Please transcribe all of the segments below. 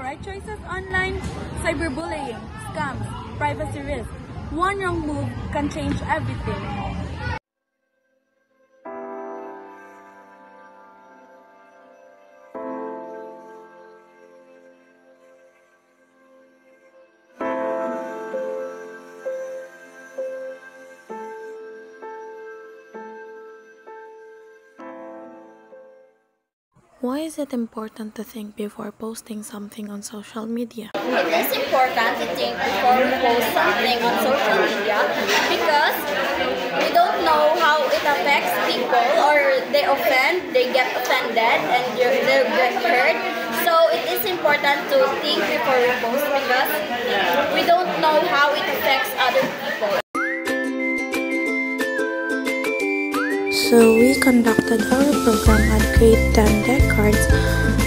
right choices online, cyberbullying, scams, privacy risks. One wrong move can change everything. Why is it important to think before posting something on social media? It is important to think before we post something on social media because we don't know how it affects people, or they get offended and they get hurt. So it is important to think before we post because we don't know how it affects other people. So we conducted our program at Grade 10 Descartes,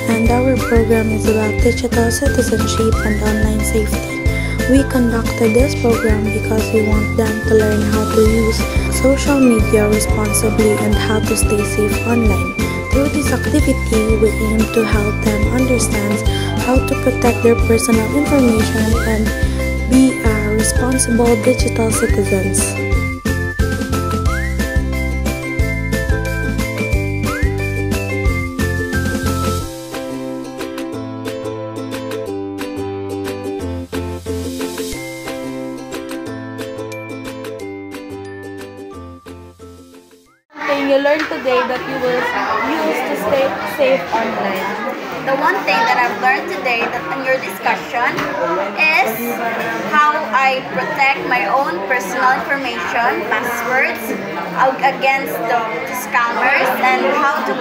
and our program is about digital citizenship and online safety. We conducted this program because we want them to learn how to use social media responsibly and how to stay safe online. Through this activity, we aim to help them understand how to protect their personal information and be responsible digital citizens. You learned today that you will use to stay safe online? The one thing that I've learned today that in your discussion is how I protect my own personal information, passwords, against the scammers, and how to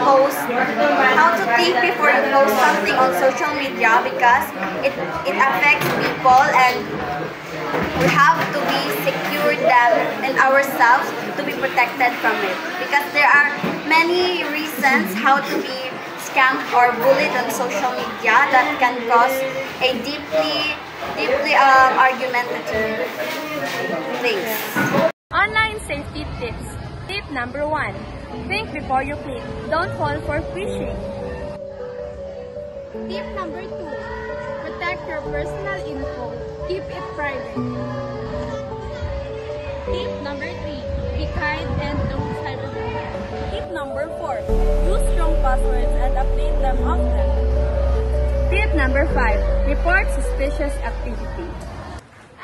think before you post something on social media because it affects people, and we have to be secure them and ourselves to be protected from it, because there are many reasons how to be scammed or bullied on social media that can cause a deeply argumentative things. Online safety tips. Tip number 1. Think before you click. Don't fall for phishing. Tip number 2. Protect your personal info. Keep it private. Tip number 3. Be kind and don't cyberbully. Tip number 4. Use strong passwords and update them often. Tip number 5. Report suspicious activity.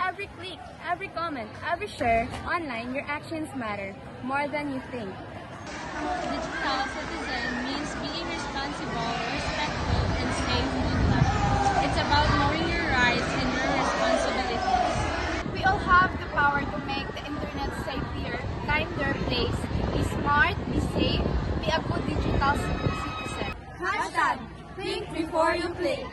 Every click, every comment, every share online, your actions matter more than you think. Digital citizen means being responsible, respectful, and safe online. It's about knowing your rights and your responsibilities. We all have the power to make the internet safer, kinder place. Be smart, be safe, be a good digital citizen. Hashtag Think Before You Click.